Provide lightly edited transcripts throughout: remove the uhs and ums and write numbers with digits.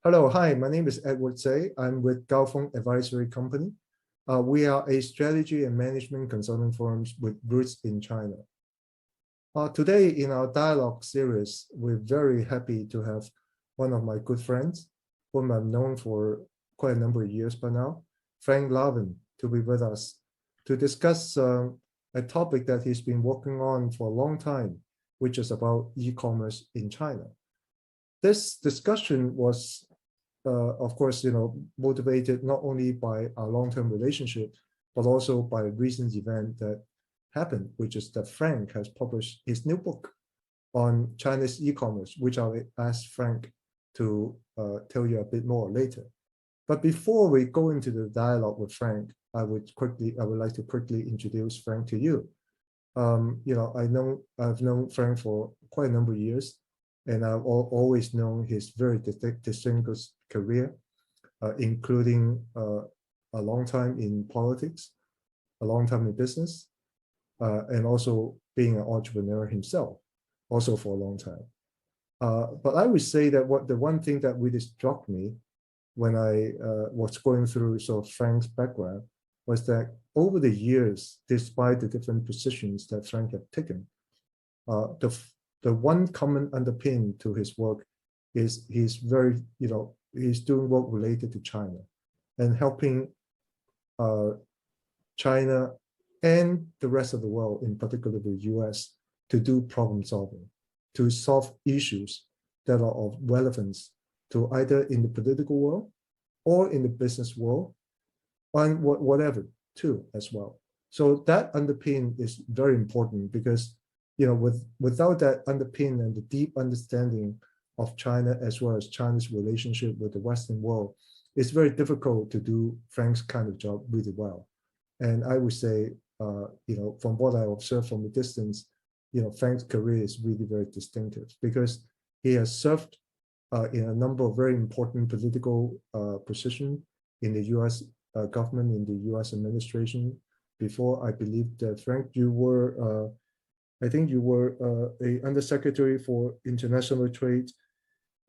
Hello, hi, my name is Edward Say. I'm with Gao Feng Advisory Company. We are a strategy and management consulting firm with roots in China. Today in our dialogue series, we're very happy to have one of my good friends, whom I've known for quite a number of years by now, Frank Lavin, to be with us to discuss a topic that he's been working on for a long time, which is about e-commerce in China. This discussion was of course, motivated not only by our long-term relationship, but also by a recent event that happened, which is that Frank has published his new book on China's e-commerce, which I'll ask Frank to tell you a bit more later. But before we go into the dialogue with Frank, I would like to quickly introduce Frank to you. I've known Frank for quite a number of years, and I've always known his very distinguished career, including a long time in politics, a long time in business, and also being an entrepreneur himself, also for a long time. But I would say that the one thing that really struck me when I was going through sort of Frank's background was that over the years, despite the different positions that Frank had taken, the one common underpin to his work is he's doing work related to China and helping China and the rest of the world, in particular the US, to do problem solving, to solve issues that are of relevance to either in the political world or in the business world, and whatever too as well. So that underpin is very important because without that underpin and the deep understanding of China as well as China's relationship with the Western world, it's very difficult to do Frank's kind of job really well. And I would say, from what I observed from the distance, Frank's career is really very distinctive because he has served in a number of very important political positions in the U.S. Government, in the U.S. administration. Before, I believe that Frank, I think you were a undersecretary for international trade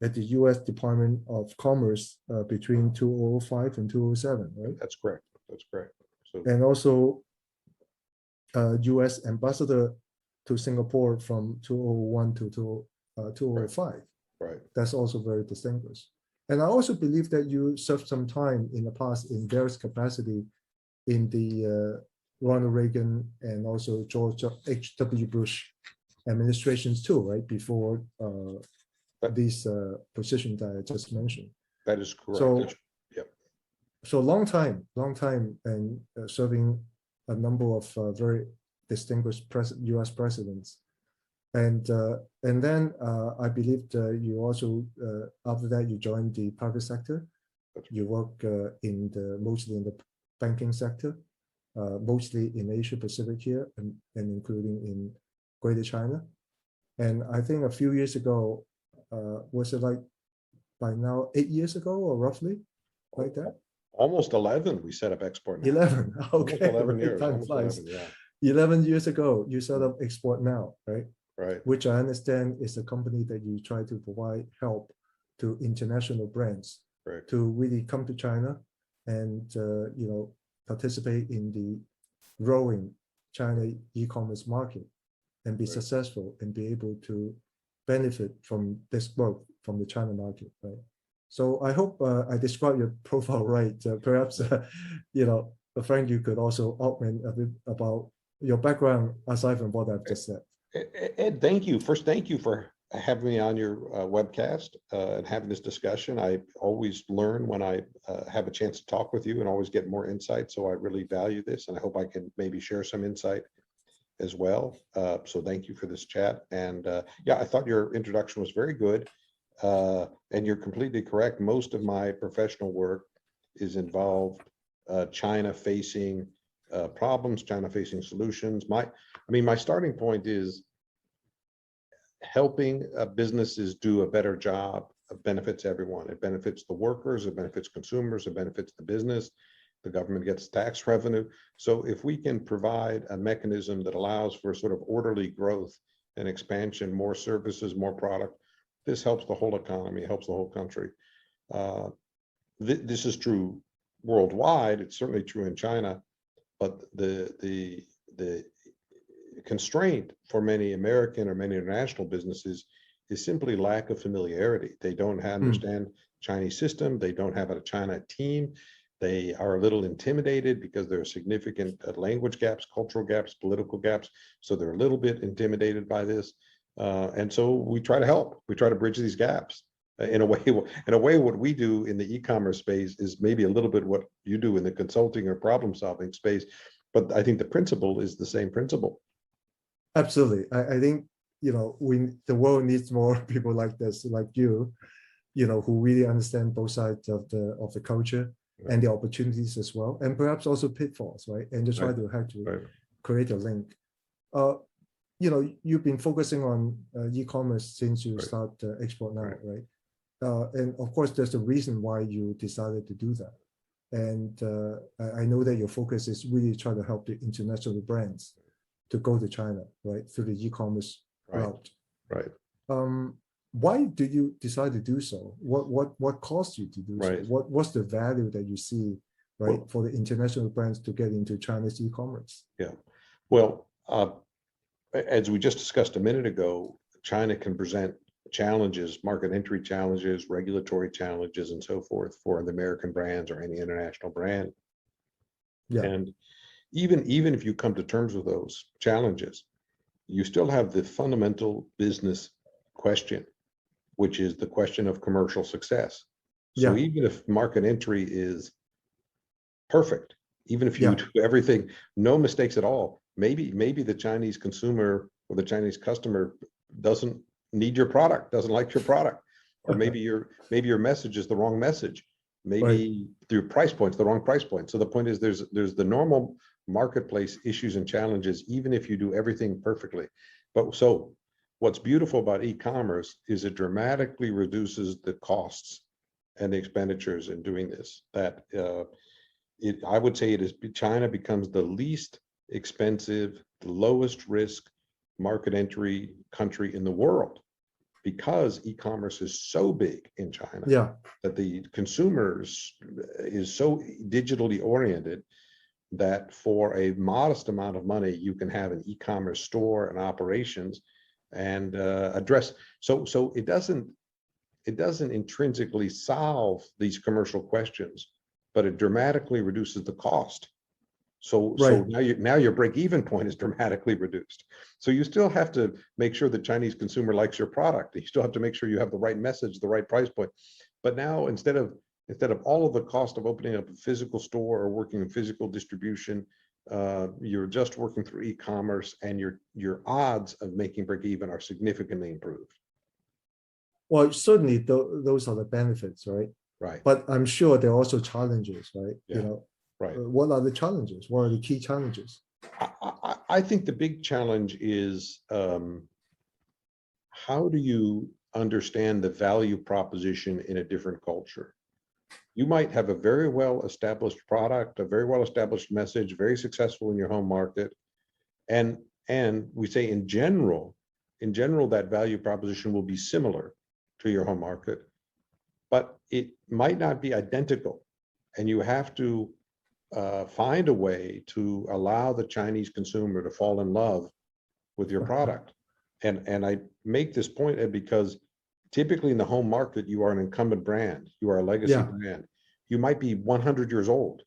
at the U.S. Department of Commerce between 2005 and 2007, right? That's correct. That's correct. So, and also U.S. ambassador to Singapore from 2001 to 2005. Right. That's also very distinguished. And I also believe that you served some time in the past in various capacity in the Ronald Reagan and also George H.W. Bush administrations too, right? Before these positions that I just mentioned. That is correct. So, yep. So long time, and serving a number of very distinguished U.S. presidents. And then I believe you also, after that, you joined the private sector. You work mostly in the banking sector. Mostly in Asia Pacific here and including in Greater China. And I think a few years ago, was it like by now 8 years ago or roughly like that? Almost 11, we set up Export Now. 11, okay. Almost 11 years. Time flies. 11, yeah. 11 years ago, you set up Export Now, right? Right. Which I understand is a company that you try to provide help to international brands to really come to China and, participate in the growing China e-commerce market and be successful and be able to benefit from this growth from the China market, right? So I hope I described your profile right. Perhaps, Frank, you could also augment a bit about your background aside from what I've just said. Ed, thank you. First, thank you for having me on your webcast and having this discussion. I always learn when I have a chance to talk with you and always get more insight. So I really value this, and I hope I can maybe share some insight as well. So thank you for this chat. And yeah, I thought your introduction was very good. And you're completely correct. Most of my professional work is involved China-facing problems, China-facing solutions. My starting point is helping businesses do a better job. Benefits everyone. It benefits the workers, it benefits consumers, it benefits the business, the government gets tax revenue. So if we can provide a mechanism that allows for sort of orderly growth and expansion, more services, more product, this helps the whole economy, helps the whole country. Uh, this is true worldwide. It's certainly true in China, but the constraint for many American or many international businesses is simply lack of familiarity. They don't understand Chinese system. They don't have a China team. They are a little intimidated because there are significant language gaps, cultural gaps, political gaps. So they're a little bit intimidated by this. And so we try to help. We try to bridge these gaps. In a way, what we do in the e-commerce space is maybe a little bit what you do in the consulting or problem-solving space. But I think the principle is the same principle. Absolutely. I think, the world needs more people like this, like you, who really understand both sides of the culture and the opportunities as well, and perhaps also pitfalls, right? And just try to have to create a link. You've been focusing on e-commerce since you start Export Now, right? And of course, there's a reason why you decided to do that. And I know that your focus is really trying to help the international brands to go to China, right, through the e-commerce route. Right. Why did you decide to do so? What caused you to do so? What's the value that you see, right, for the international brands to get into China's e-commerce? Yeah. Well, as we just discussed a minute ago, China can present challenges, market entry challenges, regulatory challenges, and so forth for the American brands or any international brand. Yeah. And even if you come to terms with those challenges, you still have the fundamental business question, which is the question of commercial success. So even if market entry is perfect, even if you do everything, no mistakes at all, maybe the Chinese consumer or the Chinese customer doesn't need your product, doesn't like your product, or maybe your message is the wrong message, maybe through price points, the wrong price point. So the point is there's the normal marketplace issues and challenges, even if you do everything perfectly. But so what's beautiful about e-commerce is it dramatically reduces the costs and the expenditures in doing this. That I would say China becomes the least expensive, the lowest risk market entry country in the world, because e-commerce is so big in China that the consumers is so digitally oriented that for a modest amount of money, you can have an e-commerce store and operations and address. So it doesn't intrinsically solve these commercial questions, but it dramatically reduces the cost. So now your break-even point is dramatically reduced. So you still have to make sure the Chinese consumer likes your product. You still have to make sure you have the right message, the right price point. But now instead of all of the cost of opening up a physical store or working in physical distribution, you're just working through e-commerce, and your odds of making break-even are significantly improved. Well, certainly those are the benefits, right? Right. But I'm sure there are also challenges, right? Yeah. What are the challenges? What are the key challenges? I think the big challenge is how do you understand the value proposition in a different culture? You might have a very well-established product, a very well-established message, very successful in your home market. And we say in general, that value proposition will be similar to your home market, but it might not be identical. And you have to find a way to allow the Chinese consumer to fall in love with your product. And I make this point, Ed, because typically in the home market, you are an incumbent brand, you are a legacy brand. You might be 100 years old.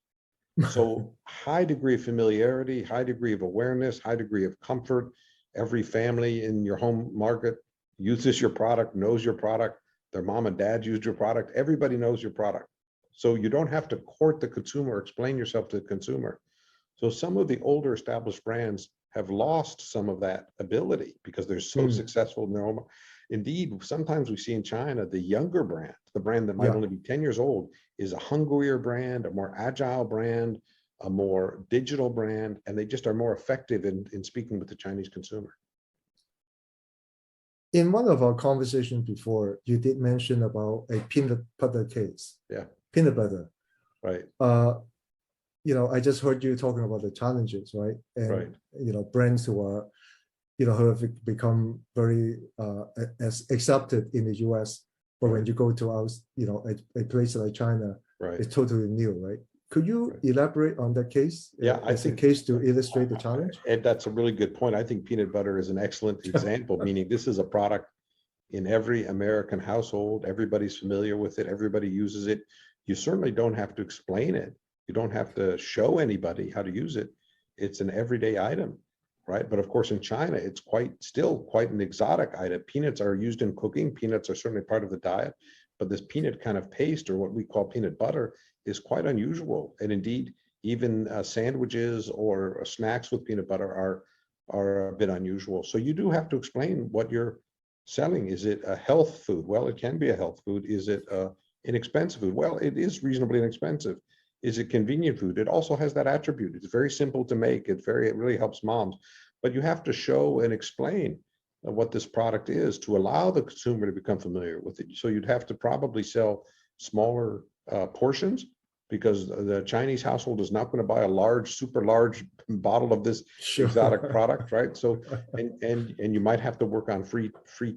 So high degree of familiarity, high degree of awareness, high degree of comfort. Every family in your home market uses your product, knows your product. Their mom and dad used your product. Everybody knows your product. So you don't have to court the consumer or explain yourself to the consumer. So some of the older established brands have lost some of that ability because they're so successful in their own. Indeed, sometimes we see in China, the younger brand, the brand that might only be 10 years old, is a hungrier brand, a more agile brand, a more digital brand, and they just are more effective in speaking with the Chinese consumer. In one of our conversations before, you did mention about a peanut butter case. Yeah. Peanut butter. Right. I just heard you talking about the challenges, right? And, brands who are, who have become very as accepted in the US But when Right. you go to a place like China, Right. it's totally new, right? Could you elaborate on that case Yeah, I as a think case to illustrate the challenge? and that's a really good point. I think peanut butter is an excellent example, meaning this is a product in every American household. Everybody's familiar with it. Everybody uses it. You certainly don't have to explain it. You don't have to show anybody how to use it. It's an everyday item, right? But of course, in China, it's still quite an exotic item. Peanuts are used in cooking. Peanuts are certainly part of the diet, but this peanut kind of paste, or what we call peanut butter, is quite unusual. And indeed, even sandwiches or snacks with peanut butter are a bit unusual. So you do have to explain what you're selling. Is it a health food? Well, it can be a health food. Is it inexpensive food? Well, it is reasonably inexpensive. Is it convenient food? It also has that attribute. It's very simple to make. It really helps moms. But you have to show and explain what this product is to allow the consumer to become familiar with it. So you'd have to probably sell smaller portions, because the Chinese household is not going to buy a large, super large bottle of this Sure. exotic product, right? So, and you might have to work on free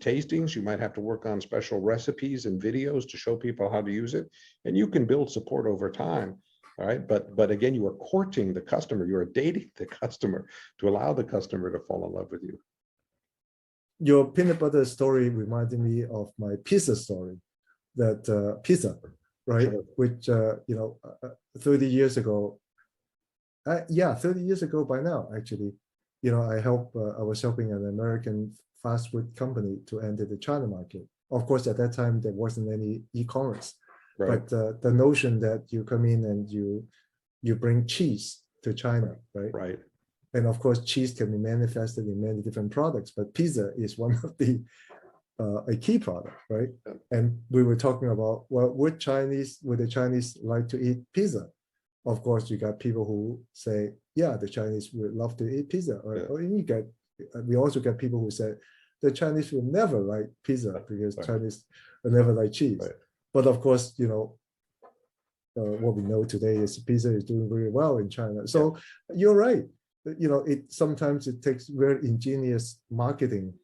tastings. You might have to work on special recipes and videos to show people how to use it, and you can build support over time. All right, but again, you are courting the customer. You are dating the customer to allow the customer to fall in love with you. Your peanut butter story reminded me of my pizza story. That pizza, right? Sure. Which 30 years ago, 30 years ago by now, actually, I was helping an American fast food company to enter the China market. Of course, at that time, there wasn't any e-commerce, Right. but the notion that you come in and you bring cheese to China, right? Right. And of course, cheese can be manifested in many different products, but pizza is one of the a key product, right? Yeah. And we were talking about, well, would the Chinese like to eat pizza? Of course, you got people who say, yeah, the Chinese would love to eat pizza. Or we also get people who say the Chinese will never like pizza because Chinese will never like cheese. Right. But of course, what we know today is pizza is doing very well in China. So you're right. Sometimes it takes very ingenious marketing.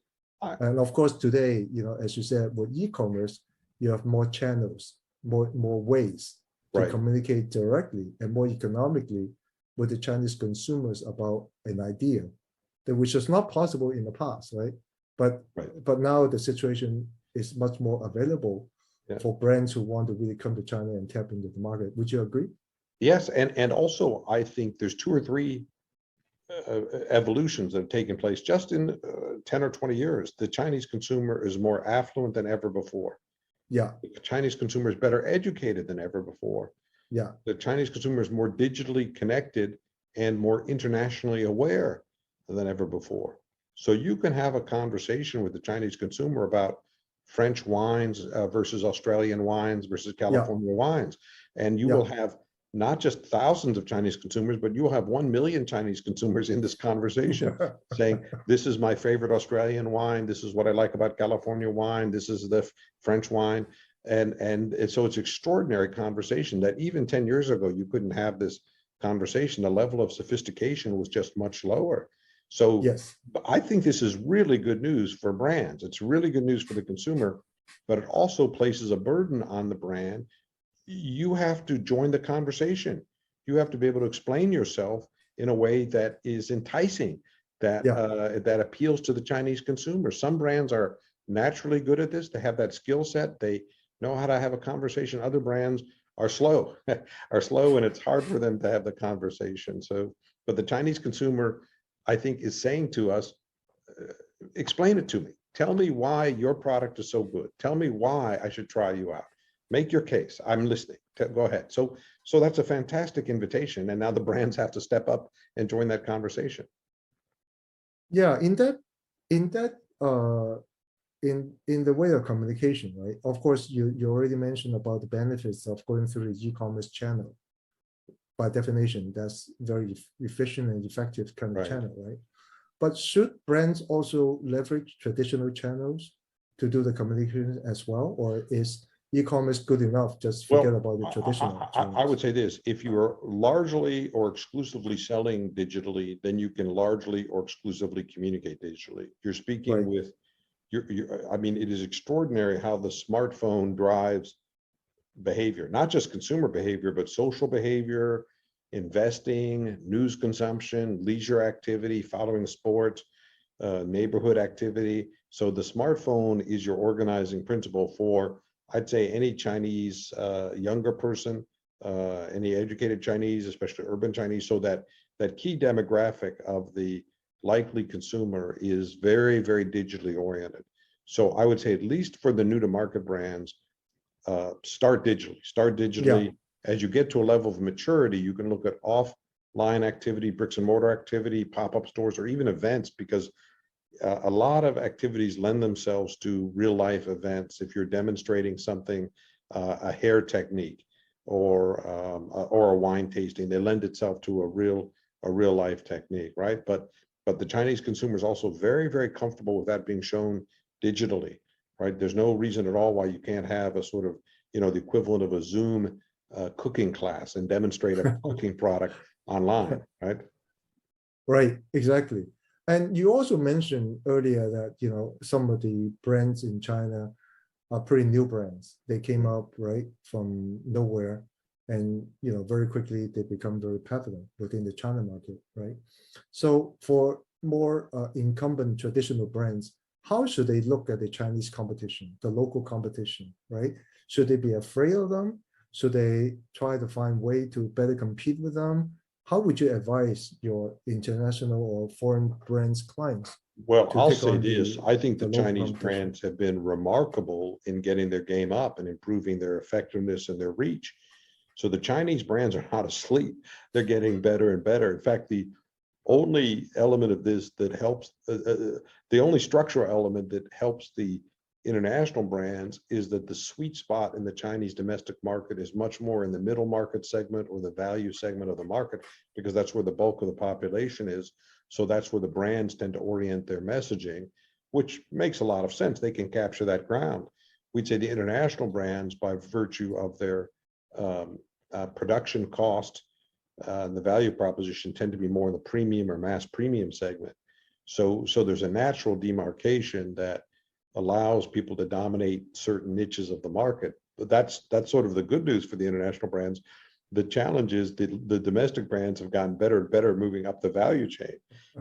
And of course, today, as you said, with e-commerce, you have more channels, more ways to communicate directly and more economically with the Chinese consumers about an idea, which was not possible in the past, right? But now the situation is much more available for brands who want to really come to China and tap into the market. Would you agree? Yes, and also I think there's 2 or 3 evolutions that have taken place just in 10 or 20 years. The Chinese consumer is more affluent than ever before. Yeah. The Chinese consumer is better educated than ever before. Yeah. The Chinese consumer is more digitally connected and more internationally aware than ever before. So you can have a conversation with the Chinese consumer about French wines versus Australian wines versus California wines. And you will have not just thousands of Chinese consumers, but you'll have 1 million Chinese consumers in this conversation saying, this is my favorite Australian wine. This is what I like about California wine. This is the French wine. And so it's extraordinary conversation that even 10 years ago, you couldn't have this conversation. The level of sophistication was just much lower. So I think this is really good news for brands. It's really good news for the consumer, but it also places a burden on the brand. You have to join the conversation. You have to be able to explain yourself in a way that is enticing, that that appeals to the Chinese consumer. Some brands are naturally good at this. They have that skill set. They know how to have a conversation. Other brands are slow, and it's hard for them to have the conversation. So, but the Chinese consumer, I think, is saying to us, explain it to me. Tell me why your product is so good. Tell me why I should try you out. Make your case. I'm listening. Go ahead. So that's a fantastic invitation. And now the brands have to step up and join that conversation. Yeah, in the way of communication, right? Of course, you already mentioned about the benefits of going through the e-commerce channel. By definition, that's very efficient and effective kind of channel, right? But should brands also leverage traditional channels to do the communication as well, or is e-commerce good enough? Just forget about the traditional channels. I would say this: if you are largely or exclusively selling digitally, then you can largely or exclusively communicate digitally. You're speaking with I mean, it is extraordinary how the smartphone drives behavior, not just consumer behavior, but social behavior, investing, news consumption, leisure activity, following sports, neighborhood activity. So the smartphone is your organizing principle for, I'd say, any Chinese younger person, any educated Chinese, especially urban Chinese, so that that key demographic of the likely consumer is very, very digitally oriented. So I would say, at least for the new to market brands, start digitally. Start digitally. Yeah. As you get to a level of maturity, you can look at offline activity, bricks and mortar activity, pop-up stores, or even events, because a lot of activities lend themselves to real life events. If you're demonstrating something, a hair technique or a wine tasting, they lend itself to a real life technique, right? But the Chinese consumer is also very, very comfortable with that being shown digitally, right? There's no reason at all why you can't have a sort of, the equivalent of a Zoom cooking class and demonstrate a cooking product online, right? Right, exactly. And you also mentioned earlier that, some of the brands in China are pretty new brands. They came up right from nowhere, and very quickly they become very prevalent within the China market, right? So for more incumbent traditional brands, how should they look at the Chinese competition, the local competition, right? Should they be afraid of them? Should they try to find way to better compete with them? How would you advise your international or foreign brands clients Well, to I'll take say on this, I think the local Chinese competition? brands have been remarkable in getting their game up and improving their effectiveness and their reach. So the Chinese brands are not asleep. They're getting better and better. In fact, the only element of this that helps, the only structural element that helps the international brands is that the sweet spot in the Chinese domestic market is much more in the middle market segment or the value segment of the market, because that's where the bulk of the population is. So that's where the brands tend to orient their messaging, which makes a lot of sense. They can capture that ground. We'd say the international brands, by virtue of their production cost, the value proposition, tend to be more in the premium or mass premium segment. So there's a natural demarcation that allows people to dominate certain niches of the market. But that's sort of the good news for the international brands. The challenge is the domestic brands have gotten better and better moving up the value chain,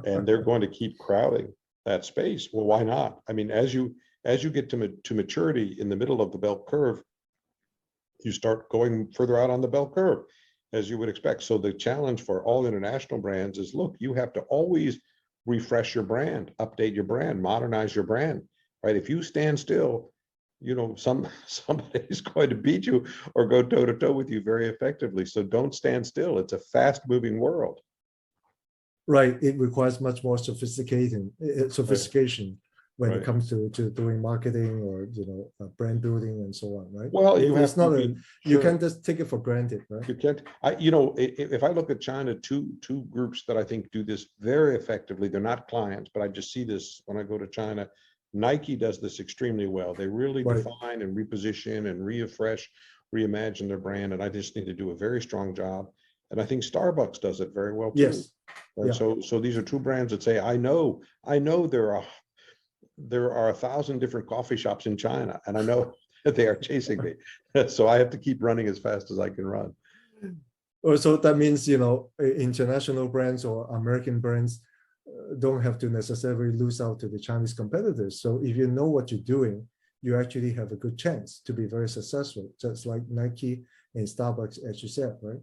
and they're going to keep crowding that space. Well, why not? I mean, as you get to maturity in the middle of the bell curve, you start going further out on the bell curve, as you would expect. So the challenge for all international brands is, look, you have to always refresh your brand, update your brand, modernize your brand, right? If you stand still, somebody's going to beat you or go toe to toe with you very effectively. So don't stand still. It's a fast moving world. Right. It requires much more sophistication when it Right. comes to doing marketing or brand building and so on, right? Well, you It's have to not be you sure. can't just take it for granted, right? You can't. If I look at China, two groups that I think do this very effectively. They're not clients, but I just see this when I go to China. Nike does this extremely well. They really Right. define and reposition and refresh, reimagine their brand, and I just think they do a very strong job. And I think Starbucks does it very well too. Yes. Right. Yeah. So these are two brands that say, I know there are 1,000 different coffee shops in China, and I know that they are chasing me. So I have to keep running as fast as I can run. So that means, international brands or American brands don't have to necessarily lose out to the Chinese competitors. So if you know what you're doing, you actually have a good chance to be very successful, just like Nike and Starbucks, as you said, right?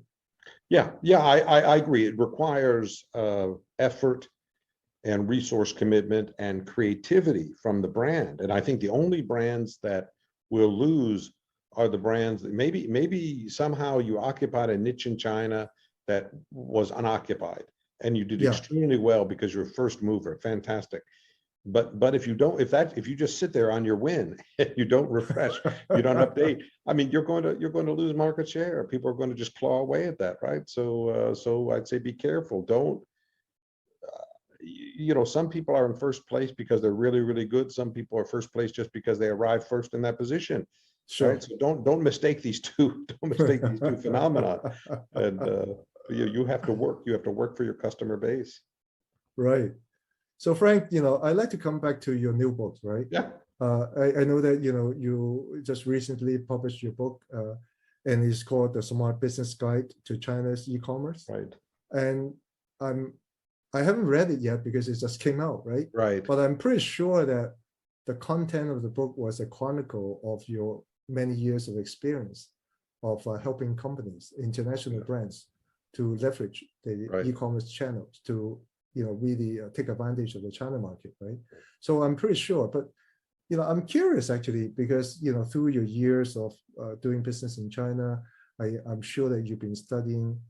Yeah, I agree. It requires effort and resource commitment and creativity from the brand. And I think the only brands that will lose are the brands that maybe somehow you occupied a niche in China that was unoccupied, and you did Yeah. extremely well because you're a first mover. Fantastic. But if you just sit there on your win, you don't refresh, you don't update, I mean, you're going to lose market share. People are going to just claw away at that, right? So I'd say be careful. Don't some people are in first place because they're really, really good. Some people are first place just because they arrived first in that position. Sure. Right. So don't mistake these two. Don't mistake these two phenomena. And you have to work. You have to work for your customer base. Right. So Frank, I'd like to come back to your new book, right? Yeah, I know that, you just recently published your book, and it's called The Smart Business Guide to China's E-commerce. right, And I haven't read it yet because it just came out, right? right. But I'm pretty sure that the content of the book was a chronicle of your many years of experience of helping companies, international brands, to leverage the Right. e-commerce channels to really take advantage of the China market, right? So I'm pretty sure, but I'm curious actually because through your years of doing business in China, I'm sure that you've been studying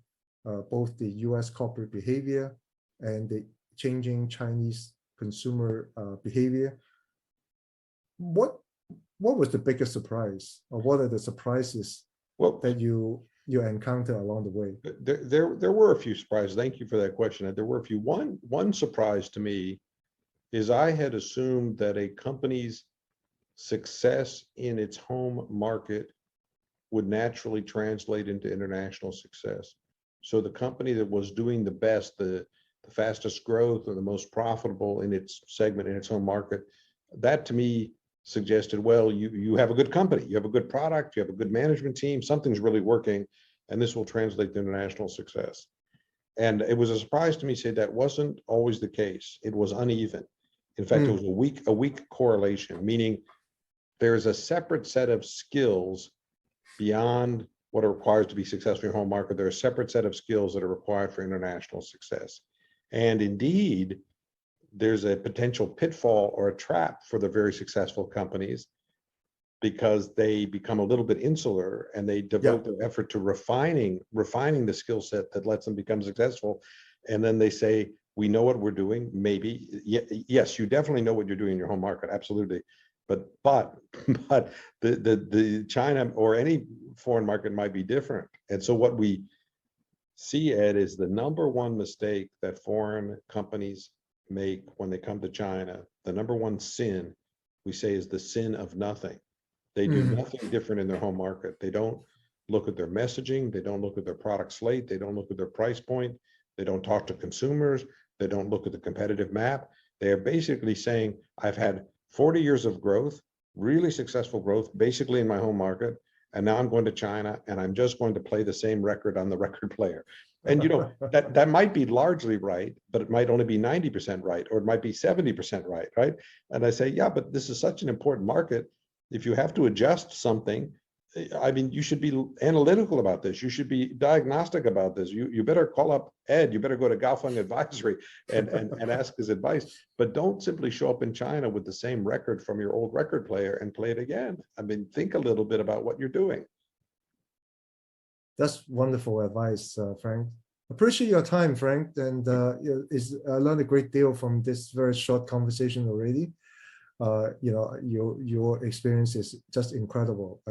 both the U.S. corporate behavior and the changing Chinese consumer behavior. What was the biggest surprise, or what are the surprises Well, that you encounter along the way? there were a few surprises. Thank you for that question. There were a few. One surprise to me is I had assumed that a company's success in its home market would naturally translate into international success. So the company that was doing the best, the fastest growth or the most profitable in its segment, in its home market, that to me suggested, well, you have a good company, you have a good product, you have a good management team, something's really working, and this will translate to international success. And it was a surprise to me to say that wasn't always the case. It was uneven. In fact, it was a weak correlation, meaning there's a separate set of skills beyond what it requires to be successful in your home market. There are a separate set of skills that are required for international success. And indeed, there's a potential pitfall or a trap for the very successful companies because they become a little bit insular and they devote their effort to refining the skill set that lets them become successful. And then they say, we know what we're doing. Maybe, yes, you definitely know what you're doing in your home market. Absolutely. But the China or any foreign market might be different. And so what we see, Ed, is the number one mistake that foreign companies make when they come to China. The number one sin we say is the sin of nothing. They do nothing different in their home market. They don't look at their messaging. They don't look at their product slate. They don't look at their price point. They don't talk to consumers. They don't look at the competitive map. They are basically saying, I've had 40 years of growth, really successful growth, basically in my home market. And now I'm going to China and I'm just going to play the same record on the record player. And that might be largely right, but it might only be 90% right, or it might be 70% right? And I say, yeah, but this is such an important market. If you have to adjust something, I mean, you should be analytical about this. You should be diagnostic about this. You better call up Ed. You better go to Gao Feng Advisory and ask his advice. But don't simply show up in China with the same record from your old record player and play it again. I mean, think a little bit about what you're doing. That's wonderful advice, Frank. Appreciate your time, Frank. And I learned a great deal from this very short conversation already. Your experience is just incredible.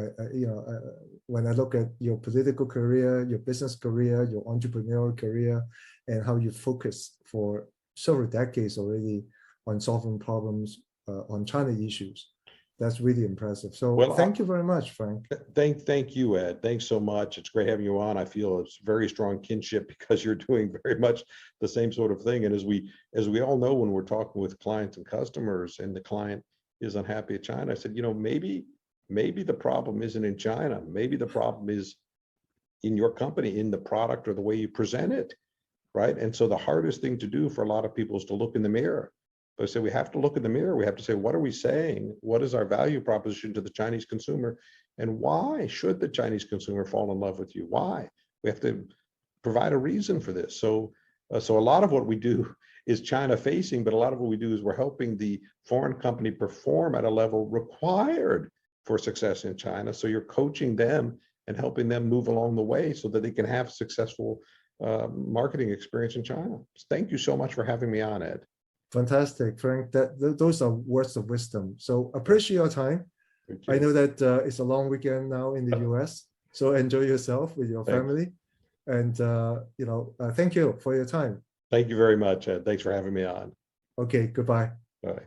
When I look at your political career, your business career, your entrepreneurial career, and how you focus for several decades already on solving problems on China issues, that's really impressive. So thank you very much, Frank. Thank you, Ed. Thanks so much. It's great having you on. I feel it's very strong kinship because you're doing very much the same sort of thing. And as we all know, when we're talking with clients and customers and the client is unhappy at China, I said, maybe the problem isn't in China. Maybe the problem is in your company, in the product or the way you present it, right? And so the hardest thing to do for a lot of people is to look in the mirror. But I say we have to look in the mirror. We have to say, what are we saying? What is our value proposition to the Chinese consumer? And why should the Chinese consumer fall in love with you? Why? We have to provide a reason for this. So a lot of what we do is China facing, but a lot of what we do is we're helping the foreign company perform at a level required for success in China. So you're coaching them and helping them move along the way so that they can have successful marketing experience in China. Thank you so much for having me on, Ed. Fantastic, Frank. Those are words of wisdom. So appreciate your time. I know that it's a long weekend now in the US, so enjoy yourself with your family. And thank you for your time. Thank you very much, Ed. Thanks for having me on. Okay, goodbye. Bye.